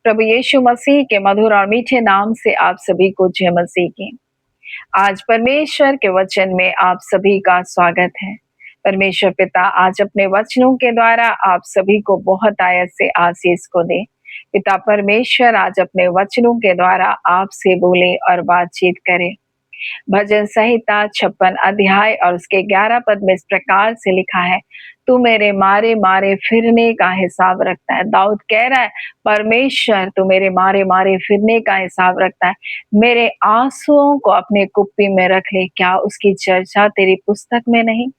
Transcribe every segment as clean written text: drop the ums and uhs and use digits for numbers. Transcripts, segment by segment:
प्रभु यीशु मसीह के मधुर और मीठे नाम से आप सभी को जय मसीह की। आज परमेश्वर के वचन में आप सभी का स्वागत है। परमेश्वर पिता आज अपने वचनों के द्वारा आप सभी को बहुत आयत से आशीष को दे। पिता परमेश्वर आज अपने वचनों के द्वारा आपसे बोले और बातचीत करे। भजन संहिता 56 अध्याय और उसके 11 पद में इस प्रकार से लिखा है, तू मेरे मारे मारे फिरने का हिसाब रखता है। दाऊद कह रहा है, परमेश्वर तू मेरे मारे मारे फिरने का हिसाब रखता है, मेरे आंसुओं को अपने कुप्पी में रख ले, क्या उसकी चर्चा तेरी पुस्तक में नहीं।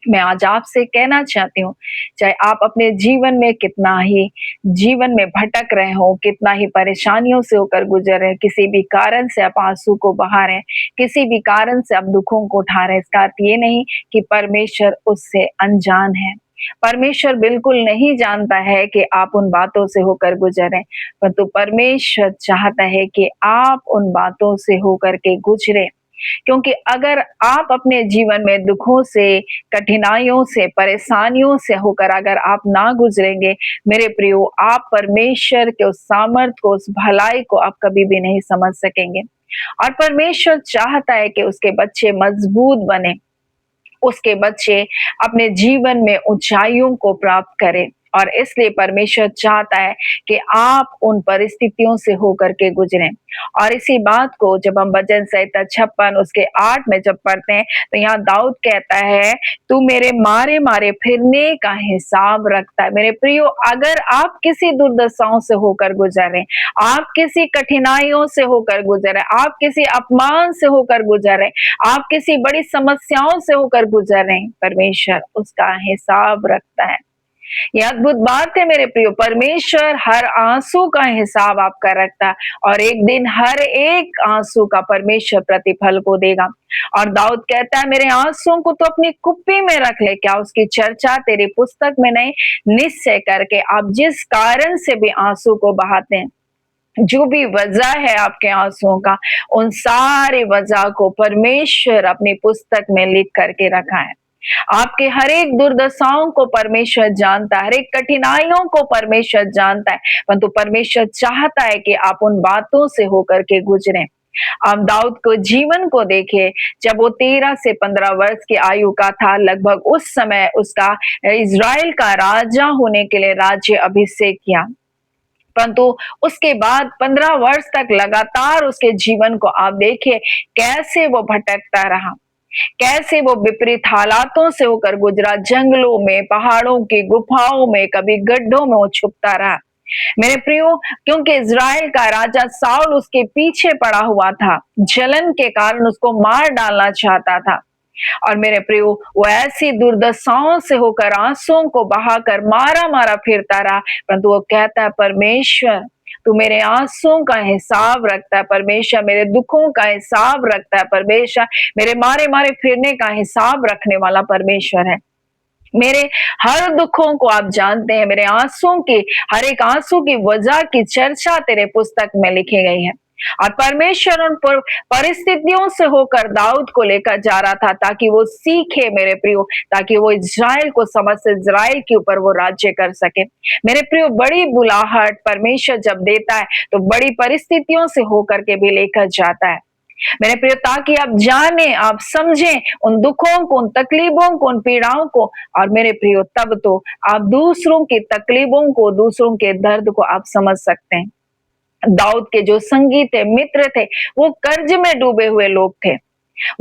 मैं आज आपसे कहना चाहती हूँ, चाहे आप अपने जीवन में कितना ही जीवन में भटक रहे हो, कितना ही परेशानियों से होकर गुजर रहे, किसी भी कारण से आप आंसू को बहा रहे हैं, किसी भी कारण से आप दुखों को उठा रहे हैं, इसका अर्थ ये नहीं कि परमेश्वर उससे अनजान है। परमेश्वर बिल्कुल नहीं जानता है कि आप उन बातों से होकर गुजर रहे हैं, परंतु परमेश्वर चाहता है कि आप उन बातों से होकर के गुजरे। क्योंकि अगर आप अपने जीवन में दुखों से, कठिनाइयों से, परेशानियों से होकर अगर आप ना गुजरेंगे, मेरे प्रियो, आप परमेश्वर के उस सामर्थ को, उस भलाई को आप कभी भी नहीं समझ सकेंगे। और परमेश्वर चाहता है कि उसके बच्चे मजबूत बने, उसके बच्चे अपने जीवन में ऊंचाइयों को प्राप्त करें। और इसलिए परमेश्वर चाहता है कि आप उन परिस्थितियों से होकर के गुजरें। और इसी बात को जब हम भजन संहिता 56 उसके 8 में जब पढ़ते हैं, तो यहाँ दाऊद कहता है, तू मेरे मारे मारे फिरने का हिसाब रखता है। मेरे प्रियो, अगर आप किसी दुर्दशाओं से होकर गुजर रहे, आप किसी कठिनाइयों से होकर गुजर रहे, आप किसी अपमान से होकर गुजर रहे, आप किसी बड़ी समस्याओं से होकर गुजर रहे, परमेश्वर उसका हिसाब रखता है। यह अद्भुत बात है मेरे प्रियो, परमेश्वर हर आंसू का हिसाब आपका रखता है और एक दिन हर एक आंसू का परमेश्वर प्रतिफल को देगा। और दाऊद कहता है, मेरे आंसुओं को तो अपनी कुप्पी में रख ले, क्या उसकी चर्चा तेरी पुस्तक में नहीं। निश्चय करके आप जिस कारण से भी आंसू को बहाते हैं, जो भी वजह है आपके आंसुओं का, उन सारे वजह को परमेश्वर अपनी पुस्तक में लिख करके रखा है। आपके हर एक दुर्दशाओं को परमेश्वर जानता है, हर एक कठिनाइयों को परमेश्वर जानता है, परंतु परमेश्वर चाहता है कि आप उन बातों से होकर के गुजरें। आप दाऊद को जीवन को देखे, जब वो 13 से 15 वर्ष की आयु का था, लगभग उस समय उसका इज़राइल का राजा होने के लिए राज्य अभिषेक किया। परंतु उसके बाद 15 वर्ष तक लगातार उसके जीवन को आप देखिए, कैसे वो भटकता रहा, कैसे वो विपरीत हालातों से होकर गुजरा, जंगलों में, पहाड़ों की गुफाओं में, कभी गड्ढों में वो छुपता रहा। मेरे प्रियो, क्योंकि इज़राइल का राजा साउल उसके पीछे पड़ा हुआ था, जलन के कारण उसको मार डालना चाहता था। और मेरे प्रियो, वो ऐसी दुर्दशाओं से होकर आंसुओं को बहाकर मारा मारा फिरता रहा, परंतु वो कहता है, परमेश्वर तू मेरे आंसुओं का हिसाब रखता है, परमेश्वर मेरे दुखों का हिसाब रखता है, परमेश्वर मेरे मारे मारे फिरने का हिसाब रखने वाला परमेश्वर है। मेरे हर दुखों को आप जानते हैं, मेरे आंसुओं की, हर एक आंसू की वजह की चर्चा तेरे पुस्तक में लिखी गई है। और परमेश्वर उन परिस्थितियों से होकर दाऊद को लेकर जा रहा था, ताकि वो सीखे मेरे प्रियो, ताकि वो इज़राइल को समझ से इज़राइल के ऊपर वो राज्य कर सके। मेरे प्रियो, बड़ी बुलाहट परमेश्वर जब देता है तो बड़ी परिस्थितियों से होकर के भी लेकर जाता है मेरे प्रियो, ताकि आप जाने, आप समझें उन दुखों को, उन तकलीफों को, उन पीड़ाओं को। और मेरे प्रियो, तब तो आप दूसरों की तकलीफों को, दूसरों के दर्द को आप समझ सकते हैं। दाऊद के जो संगी थे, मित्र थे, वो कर्ज में डूबे हुए लोग थे,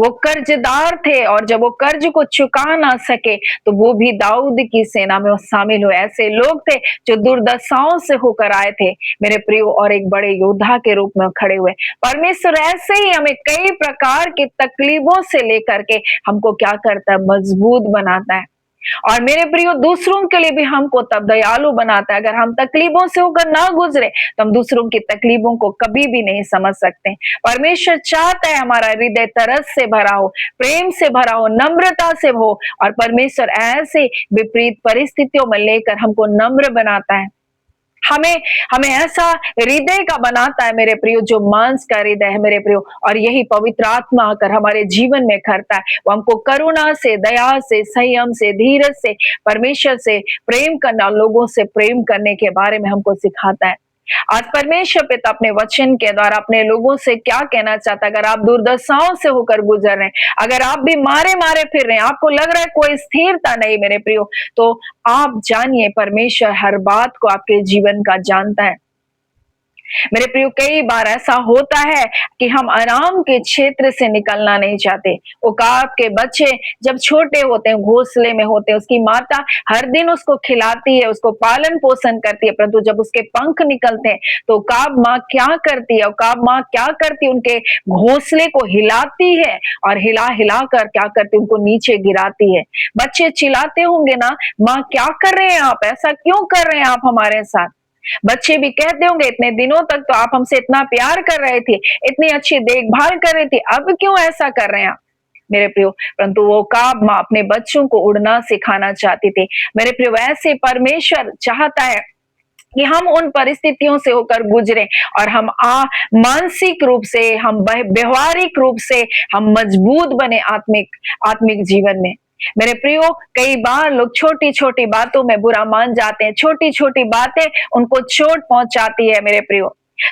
वो कर्जदार थे, और जब वो कर्ज को चुका ना सके तो वो भी दाऊद की सेना में शामिल हुए। ऐसे लोग थे जो दुर्दशाओं से होकर आए थे मेरे प्रियो, और एक बड़े योद्धा के रूप में खड़े हुए। परमेश्वर ऐसे ही हमें कई प्रकार की तकलीफों से लेकर के हमको क्या करता है, मजबूत बनाता है। और मेरे प्रियो, दूसरों के लिए भी हमको तब दयालु बनाता है। अगर हम तकलीफों से होकर ना गुजरे तो हम दूसरों की तकलीफों को कभी भी नहीं समझ सकते। परमेश्वर चाहता है हमारा हृदय तरस से भरा हो, प्रेम से भरा हो, नम्रता से हो, और परमेश्वर ऐसे विपरीत परिस्थितियों में लेकर हमको नम्र बनाता है। हमें हमें ऐसा हृदय का बनाता है मेरे प्रियो, जो मांस का हृदय है मेरे प्रियो। और यही पवित्र आत्मा आकर हमारे जीवन में करता है, वो हमको करुणा से, दया से, संयम से, धीरज से, परमेश्वर से प्रेम करना, लोगों से प्रेम करने के बारे में हमको सिखाता है। आज परमेश्वर पिता अपने वचन के द्वारा अपने लोगों से क्या कहना चाहता है? अगर आप दुर्दशाओं से होकर गुजर रहे हैं, अगर आप भी मारे मारे फिर रहे हैं, आपको लग रहा है कोई स्थिरता नहीं मेरे प्रियो, तो आप जानिए परमेश्वर हर बात को आपके जीवन का जानता है। मेरे प्रियो, कई बार ऐसा होता है कि हम आराम के क्षेत्र से निकलना नहीं चाहते। उकाब के बच्चे जब छोटे होते हैं, घोंसले में होते हैं, उसकी माता हर दिन उसको खिलाती है, उसको पालन पोषण करती है, परंतु जब उसके पंख निकलते हैं तो उकाब माँ क्या करती है? उकाब माँ क्या करती है? उनके घोंसले को हिलाती है और हिला हिला कर क्या करती है? उनको नीचे गिराती है। बच्चे चिल्लाते होंगे ना, माँ क्या कर रहे हैं आप? ऐसा क्यों कर रहे हैं आप हमारे साथ? बच्चे भी कहते होंगे, इतने दिनों तक तो आप हमसे इतना प्यार कर रहे थे, इतनी अच्छी देखभाल कर रही थी, अब क्यों ऐसा कर रहे हैं आप? मेरे प्रियो, परंतु वो उकाब माँ अपने बच्चों को उड़ना सिखाना चाहती थी। मेरे प्रियो, ऐसे परमेश्वर चाहता है कि हम उन परिस्थितियों से होकर गुजरे और हम मानसिक रूप से, हम व्यवहारिक रूप से हम मजबूत बने आत्मिक आत्मिक जीवन में। मेरे प्रियो, कई बार लोग छोटी छोटी बातों में बुरा मान जाते हैं, छोटी छोटी बातें उनको चोट पहुंचाती है। मेरे प्रियो,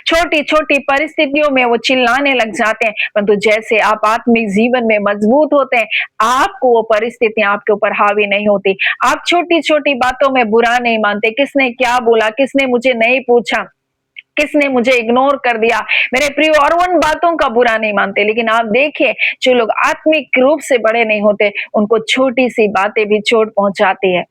छोटी छोटी परिस्थितियों में वो चिल्लाने लग जाते हैं, परंतु जैसे आप आत्मिक जीवन में मजबूत होते हैं, आपको वो परिस्थितियां आपके ऊपर हावी नहीं होती। आप छोटी छोटी बातों में बुरा नहीं मानते, किसने क्या बोला, किसने मुझे नहीं पूछा, किसने मुझे इग्नोर कर दिया, मेरे प्रियो, और उन बातों का बुरा नहीं मानते। लेकिन आप देखिए, जो लोग आत्मिक रूप से बड़े नहीं होते, उनको छोटी सी बातें भी चोट पहुंचाती है।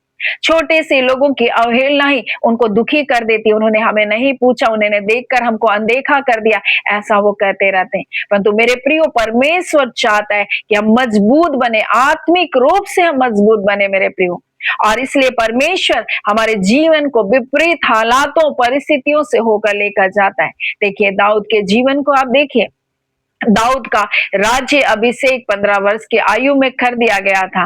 छोटे से लोगों की अवहेलना ही उनको दुखी कर देती है। उन्होंने हमें नहीं पूछा, उन्होंने देखकर हमको अनदेखा कर दिया, ऐसा वो कहते रहते हैं। परंतु मेरे प्रियो, परमेश्वर चाहता है कि हम मजबूत बने, आत्मिक रूप से हम मजबूत बने मेरे प्रियो। और इसलिए परमेश्वर हमारे जीवन को विपरीत हालातों, परिस्थितियों से होकर लेकर जाता है। देखिए, दाऊद के जीवन को आप देखिए। दाऊद का राज्य अभिषेक 15 वर्ष की आयु में कर दिया गया था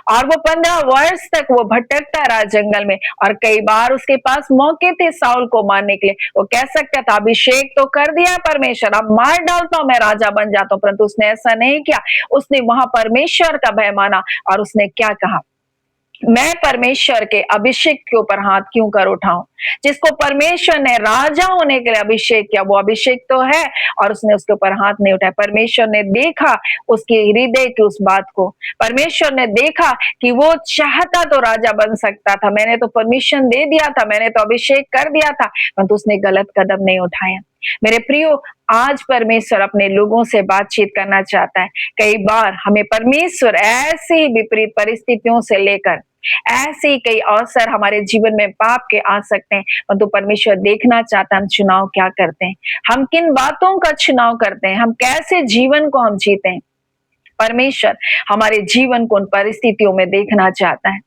और वो 15 वर्ष तक वो भटकता रहा जंगल में, और कई बार उसके पास मौके थे साउल को मारने के लिए। वो कह सकता था, अभिषेक तो कर दिया परमेश्वर, अब मार डालता हूं, मैं राजा बन जाता हूं, परंतु उसने ऐसा नहीं किया। उसने वहां परमेश्वर का भय माना और उसने क्या कहा? मैं परमेश्वर के अभिषेक के ऊपर हाथ क्यों कर उठाऊं? जिसको परमेश्वर ने राजा होने के लिए अभिषेक किया, वो अभिषेक तो है, और उसने उसके ऊपर हाथ नहीं उठाया। परमेश्वर ने देखा उसके हृदय की उस बात को, परमेश्वर ने देखा कि वो चाहता तो राजा बन सकता था, मैंने तो परमिशन दे दिया था, मैंने तो अभिषेक कर दिया था, परंतु उसने गलत कदम नहीं उठाया। मेरे प्रियो, आज परमेश्वर अपने लोगों से बातचीत करना चाहता है। कई बार हमें परमेश्वर ऐसे ही विपरीत परिस्थितियों से लेकर, ऐसे ही कई अवसर हमारे जीवन में पाप के आ सकते हैं, परंतु परमेश्वर देखना चाहता है हम चुनाव क्या करते हैं, हम किन बातों का चुनाव करते हैं, हम कैसे जीवन को हम जीते हैं। परमेश्वर हमारे जीवन को उन परिस्थितियों में देखना चाहता है।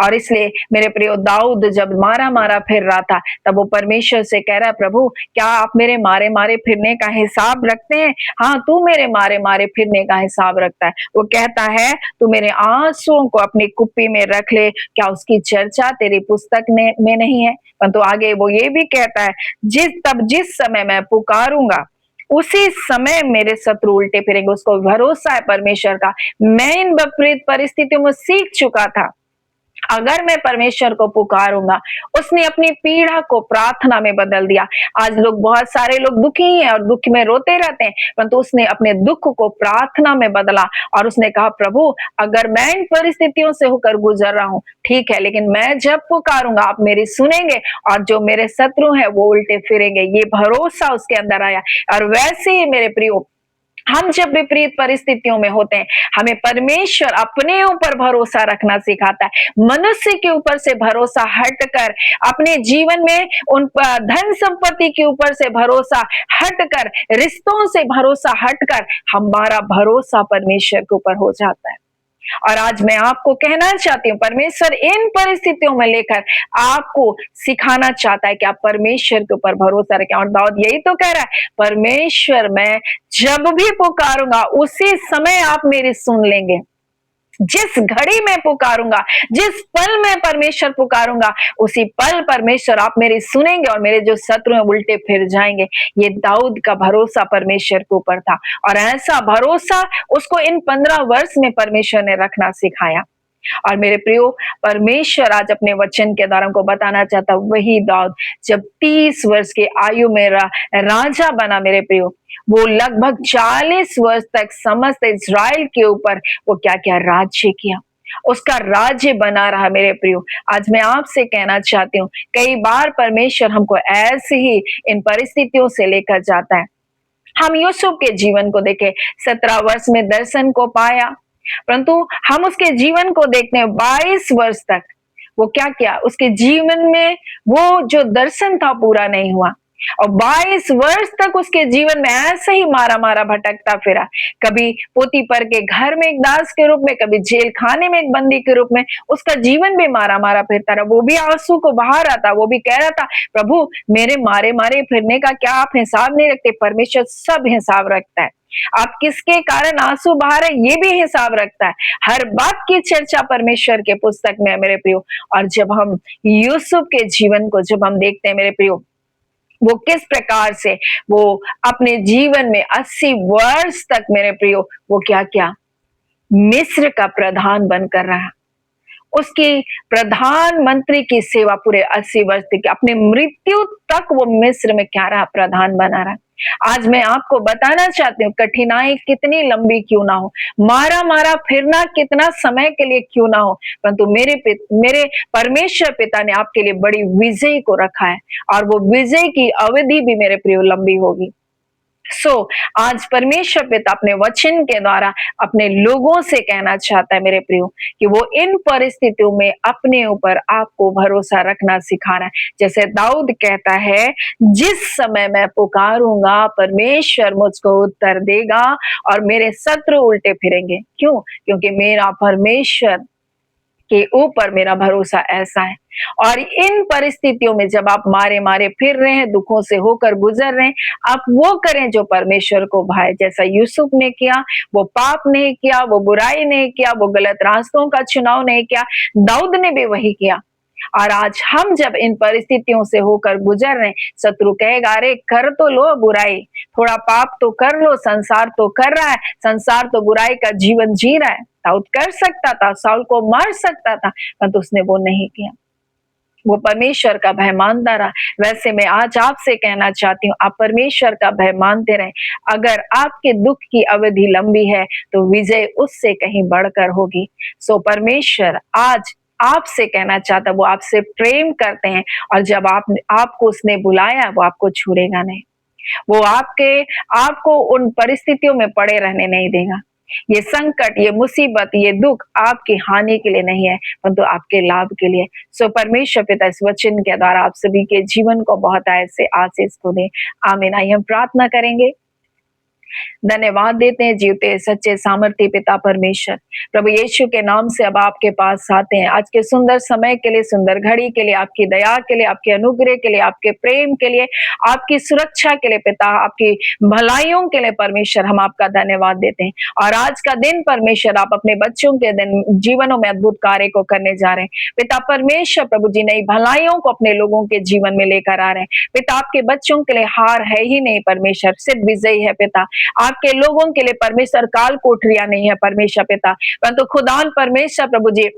और इसलिए मेरे प्रियो, दाऊद जब मारा मारा फिर रहा था, तब वो परमेश्वर से कह रहा है, प्रभु क्या आप मेरे मारे मारे फिरने का हिसाब रखते हैं? हाँ, तू मेरे मारे मारे फिरने का हिसाब रखता है। वो कहता है, तू मेरे आंसुओं को अपनी कुप्पी में रख ले, क्या उसकी चर्चा तेरी पुस्तक में नहीं है? परंतु आगे वो ये भी कहता है, जिस समय मैं पुकारूंगा उसी समय मेरे शत्रु उल्टे फिरेंगे। उसको भरोसा है परमेश्वर का, मैं इन विपरीत परिस्थितियों में सीख चुका था, अगर मैं परमेश्वर को पुकारूंगा। उसने अपनी पीड़ा को प्रार्थना में बदल दिया। आज लोग, बहुत सारे लोग दुखी हैं और दुख में रोते रहते हैं, परंतु उसने अपने दुख को प्रार्थना में बदला और उसने कहा, प्रभु अगर मैं इन परिस्थितियों से होकर गुजर रहा हूं, ठीक है, लेकिन मैं जब पुकारूंगा आप मेरी सुनेंगे और जो मेरे शत्रु हैं वो उल्टे फिरेंगे। ये भरोसा उसके अंदर आया। और वैसे ही मेरे प्रियो, हम जब विपरीत परिस्थितियों में होते हैं, हमें परमेश्वर अपने ऊपर भरोसा रखना सिखाता है। मनुष्य के ऊपर से भरोसा हटकर, अपने जीवन में उन धन संपत्ति के ऊपर से भरोसा हटकर, रिश्तों से भरोसा हटकर हमारा भरोसा परमेश्वर के ऊपर हो जाता है। और आज मैं आपको कहना चाहती हूँ, परमेश्वर इन परिस्थितियों में लेकर आपको सिखाना चाहता है कि आप परमेश्वर के ऊपर भरोसा रखें। और दाऊद यही तो कह रहा है, परमेश्वर मैं जब भी पुकारूंगा उसी समय आप मेरी सुन लेंगे। जिस घड़ी में पुकारूंगा, जिस पल में परमेश्वर पुकारूंगा, उसी पल परमेश्वर आप मेरी सुनेंगे और मेरे जो शत्रु हैं उल्टे फिर जाएंगे। ये दाऊद का भरोसा परमेश्वर के ऊपर था और ऐसा भरोसा उसको इन 15 वर्ष में परमेश्वर ने रखना सिखाया। और मेरे प्रियो, परमेश्वर आज अपने वचन के द्वारा हमको बताना चाहता, वही दाऊद जब 30 वर्ष की आयु में राजा बना मेरे प्रियो, वो लगभग 40 वर्ष तक समस्त इज़राइल के ऊपर वो क्या क्या राज्य किया, उसका राज्य बना रहा मेरे प्रियो। आज मैं आपसे कहना चाहती हूँ, कई बार परमेश्वर हमको ऐसे ही इन परिस्थितियों से लेकर जाता है। हम यूसुफ के जीवन को देखें, 17 वर्ष में दर्शन को पाया, परंतु हम उसके जीवन को देखते हैं 22 वर्ष तक वो क्या किया, उसके जीवन में वो जो दर्शन था पूरा नहीं हुआ, और 22 वर्ष तक उसके जीवन में ऐसे ही मारा मारा भटकता फिरा, कभी पोतीपर के घर में एक दास के रूप में, कभी जेल खाने में एक बंदी के रूप में, उसका जीवन भी मारा मारा फिरता रहा। वो भी आंसू को बहा रहा था, वो भी कह रहा था, प्रभु मेरे मारे मारे फिरने का क्या आप हिसाब नहीं रखते? परमेश्वर सब हिसाब रखता है। आप किसके कारण आंसू बहा रहे ये भी हिसाब रखता है। हर बात की चर्चा परमेश्वर के पुस्तक में है मेरे प्रियो। और जब हम यूसुफ के जीवन को जब हम देखते हैं मेरे प्रियो, वो किस प्रकार से वो अपने जीवन में 80 वर्ष तक मेरे प्रियो वो क्या क्या मिस्र का प्रधान बनकर रहा, उसकी प्रधानमंत्री की सेवा पूरे 80 वर्ष तक, अपने मृत्यु तक वो मिस्र में क्या रहा, प्रधान बना रहा। आज मैं आपको बताना चाहती हूँ, कठिनाई कितनी लंबी क्यों ना हो, मारा मारा फिरना कितना समय के लिए क्यों ना हो, परंतु मेरे परमेश्वर पिता ने आपके लिए बड़ी विजय को रखा है, और वो विजय की अवधि भी मेरे प्रियो लंबी होगी। आज परमेश्वर पिता अपने वचन के द्वारा अपने लोगों से कहना चाहता है मेरे प्रियो, कि वो इन परिस्थितियों में अपने ऊपर आपको भरोसा रखना सिखा रहा है। जैसे दाऊद कहता है, जिस समय मैं पुकारूंगा परमेश्वर मुझको उत्तर देगा और मेरे शत्रु उल्टे फिरेंगे। क्यों? क्योंकि मेरा परमेश्वर के ऊपर मेरा भरोसा ऐसा है। और इन परिस्थितियों में जब आप मारे मारे फिर रहे हैं, दुखों से होकर गुजर रहे हैं, आप वो करें जो परमेश्वर को भाए। जैसा यूसुफ ने किया, वो पाप नहीं किया, वो बुराई नहीं किया, वो गलत रास्तों का चुनाव नहीं किया, दाऊद ने भी वही किया। और आज हम जब इन परिस्थितियों से होकर गुजर रहे हैं, शत्रु कहेगा, अरे कर तो लो बुराई, थोड़ा पाप तो कर लो, संसार तो कर रहा है, संसार तो बुराई का जीवन जी रहा है। दाऊद कर सकता था, साउल को मार सकता था, परंतु उसने वो नहीं किया, वो परमेश्वर का भय मानता रहा। वैसे मैं आज आपसे कहना चाहती हूँ, आप परमेश्वर का भय मानते रहें। अगर आपके दुख की अवधि लंबी है तो विजय उससे कहीं बढ़कर होगी। परमेश्वर आज आपसे कहना चाहता, वो आपसे प्रेम करते हैं, और जब आपको उसने बुलाया वो आपको छोड़ेगा नहीं, वो आपको उन परिस्थितियों में पड़े रहने नहीं देगा। ये संकट, ये मुसीबत, ये दुख आपकी हानि के लिए नहीं है, परंतु आपके लाभ के लिए। परमेश्वर पिता इस वचन के द्वारा आप सभी के जीवन को बहुत ऐसे आशीष को दे। आमीन। आइए हम प्रार्थना करेंगे। धन्यवाद देते हैं जीवते सच्चे सामर्थ्य पिता परमेश्वर, प्रभु यीशु के नाम से अब आपके पास आते हैं। आज के सुंदर समय के लिए, सुंदर घड़ी के लिए, आपकी दया के लिए, आपके अनुग्रह के लिए, आपके प्रेम के लिए, आपकी सुरक्षा के लिए पिता, आपकी भलाइयों के लिए परमेश्वर हम आपका धन्यवाद देते हैं। और आज का दिन परमेश्वर आप अपने बच्चों के दिन जीवनों में अद्भुत कार्य को करने जा रहे हैं पिता परमेश्वर। प्रभु जी नई भलाइयों को अपने लोगों के जीवन में लेकर आ रहे हैं पिता। आपके बच्चों के लिए हार है ही नहीं परमेश्वर, सिर्फ विजय है पिता। आपके लोगों के लिए परमेश्वर काल कोठरियां नहीं है परमेश्वर पिता, परंतु खुदान परमेश्वर प्रभु जी,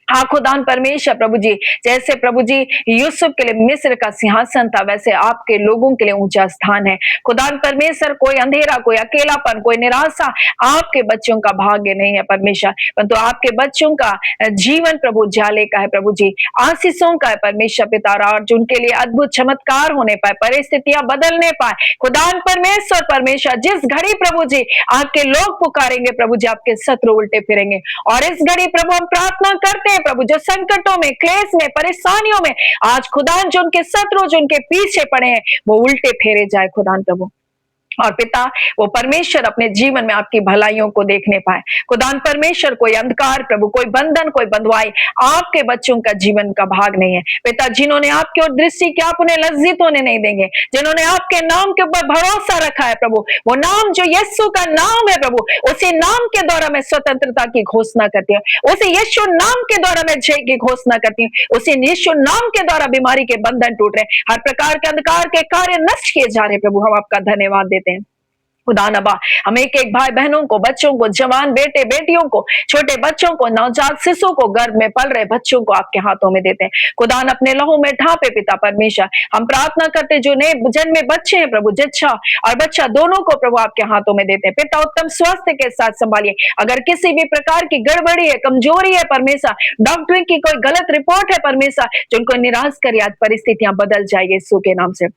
हाँ खुदान परमेश्वर प्रभु जी, जैसे प्रभु जी यूसुफ के लिए मिस्र का सिंहासन था, वैसे आपके लोगों के लिए ऊंचा स्थान है खुदान परमेश्वर। कोई अंधेरा, कोई अकेलापन, कोई निराशा आपके बच्चों का भाग्य नहीं है परमेश्वर, परंतु आपके बच्चों का जीवन प्रभु जाले का है प्रभु जी, आशीषों का है परमेश्वर पिता। और उनके लिए अद्भुत चमत्कार होने पाए, परिस्थितियां बदलने पाए खुदान परमेश्वर। परमेश्वर जिस घड़ी प्रभु जी आपके लोग पुकारेंगे प्रभु जी, आपके शत्रु उल्टे फिरेंगे। और इस घड़ी प्रभु हम प्रार्थना करते हैं प्रभु, जो संकटों में, क्लेश में, परेशानियों में आज खुदान जो उनके शत्रु जो उनके पीछे पड़े हैं वो उल्टे फेरे जाए खुदान प्रभु। और पिता वो परमेश्वर अपने जीवन में आपकी भलाइयों को देखने पाए खुदान परमेश्वर। कोई अंधकार प्रभु, कोई बंधन, कोई बंधुआई आपके बच्चों का जीवन का भाग नहीं है पिता। जिन्होंने आपकी ओर दृष्टि की आप उन्हें लज्जित होने नहीं देंगे, जिन्होंने आपके नाम के ऊपर भरोसा रखा है प्रभु, वो नाम जो यीशु का नाम है प्रभु, उसी नाम के द्वारा मैं स्वतंत्रता की घोषणा करती हूँ, उसी यीशु नाम के द्वारा मैं जय की घोषणा करती हूँ, उसी यीशु नाम के द्वारा बीमारी के बंधन टूट रहे, हर प्रकार के अंधकार के कार्य नष्ट किए जा रहे प्रभु। हम आपका धन्यवाद देते हैं खुदा नबा हम एक एक भाई बहनों को, बच्चों को, जवान बेटे बेटियों को, छोटे बच्चों को, नवजात शिशु को, गर्भ में पल रहे बच्चों को आपके हाथों में देते हैं। खुदा अपने लहू में ढांपे पिता परमेश्वर। हम प्रार्थना करते जो नए जन्मे बच्चे हैं प्रभु, जच्चा और बच्चा दोनों को प्रभु आपके हाथों में देते हैं पिता। उत्तम स्वास्थ्य के साथ संभालिए। अगर किसी भी प्रकार की गड़बड़ी है, कमजोरी है परमेश्वर, डॉक्टर की कोई गलत रिपोर्ट है परमेश्वर, जो उनको निराश करे, आज परिस्थितियां बदल जाए यीशु के नाम से।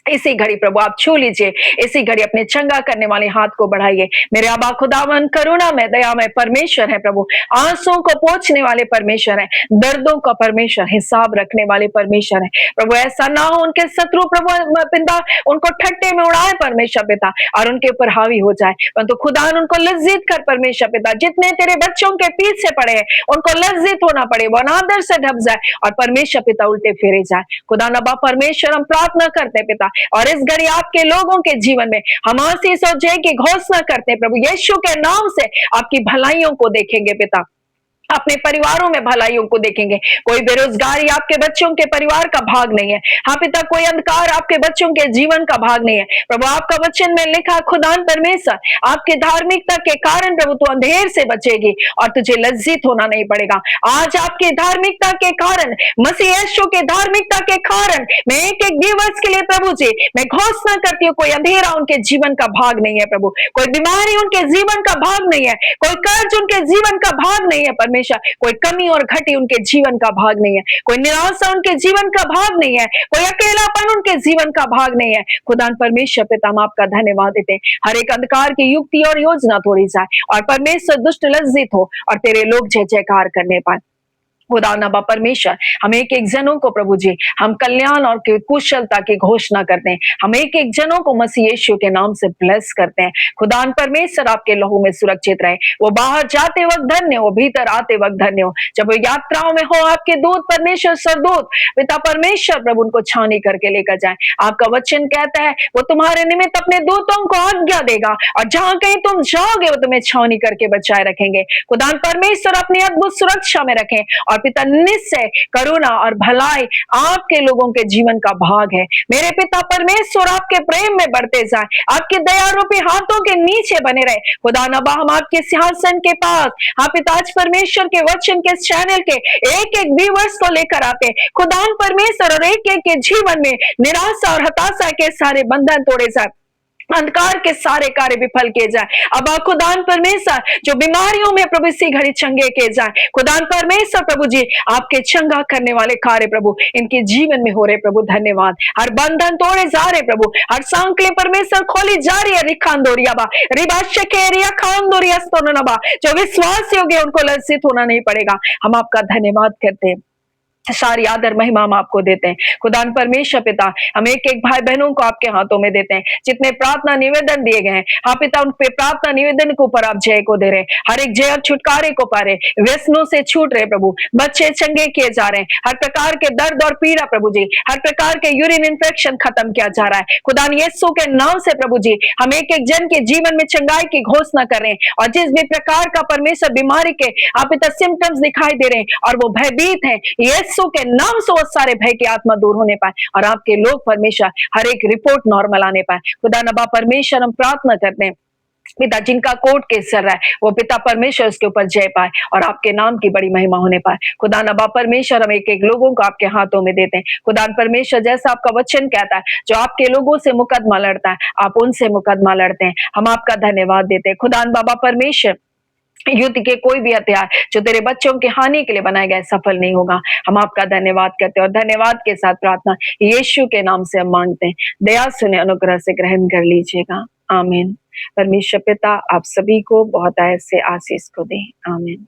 इसी घड़ी प्रभु आप छू लीजिए, इसी घड़ी अपने चंगा करने वाले हाथ को बढ़ाइए। मेरे आबा खुदावन करुणा में दया में परमेश्वर है प्रभु, आंसुओं को पोंछने वाले परमेश्वर है, दर्दों का परमेश्वर, हिसाब रखने वाले परमेश्वर है प्रभु। ऐसा ना हो उनके शत्रु प्रभु पिता उनको ठट्टे में उड़ाए परमेश्वर पिता, और उनके ऊपर हावी हो जाए, परंतु खुदा उनको लज्जित कर परमेश्वर पिता। जितने तेरे बच्चों के पीछे पड़े हैं उनको लज्जित होना पड़े, वो अनादर से ढप जाए और परमेश्वर पिता उल्टे फेरे जाए। खुदा नबा परमेश्वर हम प्रार्थना करते हैं पिता, और इस घड़ी आपके लोगों के जीवन में हम आशीष और जय की घोषणा करते हैं प्रभु। यीशु के नाम से आपकी भलाइयों को देखेंगे पिता, अपने परिवारों में भलाइयों को देखेंगे। कोई बेरोजगारी आपके बच्चों के परिवार का भाग नहीं है। हाँ पिता, कोई अंधकार आपके बच्चों के जीवन का भाग नहीं है प्रभु। आपका वचन में लिखा खुदान परमेश्वर, आपके धार्मिकता के कारण प्रभु तू अंधेर से बचेगी और तुझे लज्जित होना नहीं पड़ेगा। आज आपकी धार्मिकता के कारण, मसीह यीशु के धार्मिकता के कारण मैं एक एक दिवस के लिए प्रभु जी मैं घोषणा करती हूँ, कोई अंधेरा उनके जीवन का भाग नहीं है प्रभु, कोई बीमारी उनके जीवन का भाग नहीं है, कोई कर्ज उनके जीवन का भाग नहीं है परमेश्वर, कोई कमी और घटी उनके जीवन का भाग नहीं है, कोई निराशा उनके जीवन का भाग नहीं है, कोई अकेलापन उनके जीवन का भाग नहीं है। खुदान परमेश्वर पिता हम आपका धन्यवाद देते हैं। हर एक अंधकार की युक्ति और योजना तोड़ी जाए और परमेश्वर दुष्ट लज्जित हो और तेरे लोग जय जयकार करने पाए। खुदा नबा परमेश्वर हम एक एक जनों को प्रभु जी हम कल्याण और कुशलता की घोषणा करते हैं। हम एक एक जनों को मसीह यीशु के नाम से ब्लेस करते हैं। खुदान परमेश्वर आपके लहू में सुरक्षित रहे, वो बाहर जाते वक्त धन्य हो, भीतर आते वक्त धन्य हो। जब वो यात्राओं में हो आपके दूत परमेश्वर सरदूत पिता परमेश्वर प्रभु उनको छानी करके लेकर जाए। आपका वचन कहता है वो तुम्हारे निमित्त अपने दूतों को आज्ञा देगा और जहां कहीं तुम जाओगे वो तुम्हें छानी करके बचाए रखेंगे। खुदान परमेश्वर अपनी अद्भुत सुरक्षा में रखें और पिता निश्चय करुणा और भलाई आपके लोगों के जीवन का भाग है। मेरे पिता परमेश्वर आपके प्रेम में बढ़ते जाए, आपके दया रूपी हाथों के नीचे बने रहे। खुदा नबा हम आपके सिंहासन के पास, हाँ पिता आज परमेश्वर के वचन के चैनल के एक एक व्यूअर्स को लेकर आते खुदान परमेश्वर, और एक एक के जीवन में निराशा और हताशा के सारे बंधन तोड़े जाए, अंधकार के सारे कार्य विफल किए जाए। अब खुदान परमेश्वर जो बीमारियों में प्रभु इसी घड़ी चंगे किए जाए। खुदान परमेश्वर प्रभु जी आपके चंगा करने वाले कार्य प्रभु इनके जीवन में हो रहे प्रभु, धन्यवाद। हर बंधन तोड़े जा रहे प्रभु, हर सांकले परमेश्वर खोली जा रही है। रिखांदोरियाबा रिबाशकेरिया खांदोरिया स्तोनबा, जो विश्वास योग्य उनको लज्जित होना नहीं पड़ेगा। हम आपका धन्यवाद करते हैं, सारी आदर महिमा हम आपको देते हैं। खुदान परमेश्वर पिता हम एक एक भाई बहनों को आपके हाथों में देते हैं। जितने प्रार्थना निवेदन दिए गए हैं हाँ पिता उन पे प्रार्थना निवेदन के ऊपर आप जय को दे रहे हैं। हर एक जय और छुटकारे को पा रहे, व्यसनों से छूट रहे प्रभु, बच्चे चंगे किए जा रहे हैं। हर प्रकार के दर्द और पीड़ा प्रभु जी, हर प्रकार के यूरिन इन्फेक्शन खत्म किया जा रहा है। खुदान यीशु के नाम से प्रभु जी हम एक एक जन के जीवन में चंगाई की घोषणा कर रहे हैं। और जिस भी प्रकार का परमेश्वर बीमारी के आप पिता सिम्टम्स दिखाई दे रहे हैं और वो भयभीत है, यीशु के नाम से वो सारे भय की आत्मा दूर होने पाए और आपके लोग परमेश्वर हर एक रिपोर्ट नॉर्मल आने पाए। खुदा नबा परमेश्वर हम प्रार्थना करते हैं पिता जिनका कोर्ट केस चल रहा है वो पिता परमेश्वर उसके ऊपर जय पाए और आपके नाम की बड़ी महिमा होने पाए। खुदा नबा परमेश्वर हम एक एक लोगों को आपके हाथों में देते हैं। खुदा परमेश्वर जैसा आपका वचन कहता है जो आपके लोगों से मुकदमा लड़ता है आप उनसे मुकदमा लड़ते हैं। हम आपका धन्यवाद देते हैं। खुदा बाबा परमेश्वर युद्ध के कोई भी हथियार जो तेरे बच्चों की हानि के लिए बनाए गए सफल नहीं होगा। हम आपका धन्यवाद करते हैं और धन्यवाद के साथ प्रार्थना यीशु के नाम से हम मांगते हैं। दया सुने अनुग्रह से ग्रहण कर लीजिएगा, आमीन। परमेश्वर पिता आप सभी को बहुत ऐसे आशीष को दे, आमीन।